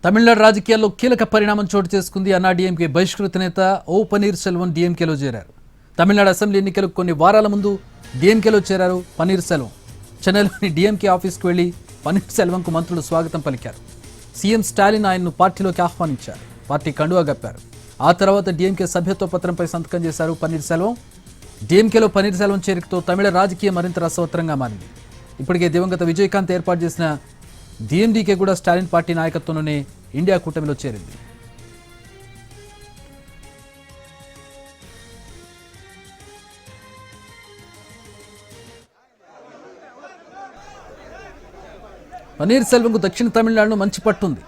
తమిళనాడు రాజకీయాల్లో కీలక పరిణామం చోటు చేసుకుంది. అన్నాడీఎంకే బహిష్కృత నేత ఓ పన్నీర్ సెల్వం డీఎంకేలో చేరారు. తమిళనాడు అసెంబ్లీ ఎన్నికలకు కొన్ని వారాల ముందు డీఎంకేలో చేరారు పన్నీర్ సెల్వం. చెన్నైలోని డీఎంకే ఆఫీస్కు వెళ్లి పన్నీర్ సెల్వంకు మంత్రులు స్వాగతం పలికారు. సీఎం స్టాలిన్ ఆయన్ను పార్టీలోకి ఆహ్వానించారు. పార్టీ కండువా కప్పారు. ఆ తర్వాత డీఎంకే సభ్యత్వ పత్రంపై సంతకం చేశారు పన్నీర్ సెల్వం. డీఎంకేలో పన్నీర్ సెల్వం చేరికతో తమిళ రాజకీయం మరింత రసవత్తరంగా మారింది. ఇప్పటికే దివంగత విజయకాంత్ ఏర్పాటు చేసిన డీఎండీకే కూడా స్టాలిన్ పార్టీ నాయకత్వంలోనే ఇండియా కూటమిలో చేరింది. పన్నీర్ సెల్వంకు దక్షిణ తమిళనాడులో మంచి పట్టుంది.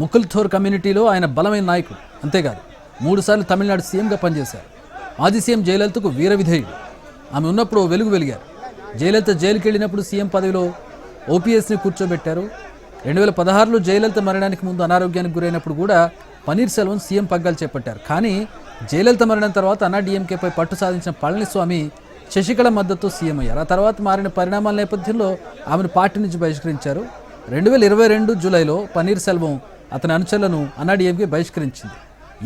ముకుల్థోర్ కమ్యూనిటీలో ఆయన బలమైన నాయకుడు. అంతేకాదు 3 సార్లు తమిళనాడు సీఎంగా పనిచేశారు. మాజీ సీఎం జయలలితకు వీర విధేయుడు. ఆమె ఉన్నప్పుడు వెలుగు వెలిగారు. జయలలిత జైలుకి వెళ్ళినప్పుడు సీఎం పదవిలో ఓపీఎస్ని కూర్చోబెట్టారు. 2016లో జయలలిత మరణానికి ముందు అనారోగ్యానికి గురైనప్పుడు కూడా పన్నీర్ సెల్వం సీఎం పగ్గాలు చేపట్టారు. కానీ జయలలిత మరణం తర్వాత అన్నాడీఎంకేపై పట్టు సాధించిన పళనిస్వామి శశికళ మద్దతు సీఎం అయ్యారు. ఆ తర్వాత మారిన పరిణామాల నేపథ్యంలో ఆమెను పార్టీ నుంచి బహిష్కరించారు. 2022 జూలైలో పన్నీర్ సెల్వం అతని అనుచరులను అన్నాడీఎంకే బహిష్కరించింది.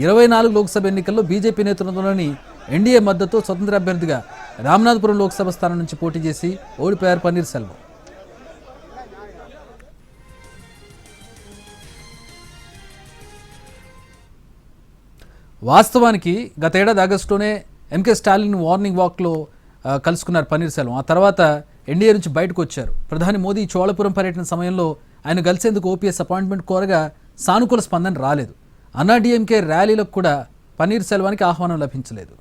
24 లోక్సభ ఎన్నికల్లో బీజేపీ నేతృత్వంలోని ఎన్డీఏ మద్దతు స్వతంత్ర అభ్యర్థిగా రామనాథపురం లోక్సభ స్థానం నుంచి పోటీ చేసి ఓడిపోయారు పన్నీర్ సెల్వం. వాస్తవానికి గతేడాది ఆగస్టులోనే ఎంకే స్టాలిన్ వార్నింగ్ వాక్లో కలుసుకున్నారు పన్నీర్ సెల్వం. ఆ తర్వాత ఎన్డీఏ నుంచి బయటకు వచ్చారు. ప్రధాని మోదీ చోళపురం పర్యటన సమయంలో ఆయన కలిసేందుకు ఓపీఎస్ అపాయింట్మెంట్ కోరగా సానుకూల స్పందన రాలేదు. అన్నాడీఎంకే ర్యాలీలకు కూడా పన్నీర్ సెల్వానికి ఆహ్వానం లభించలేదు.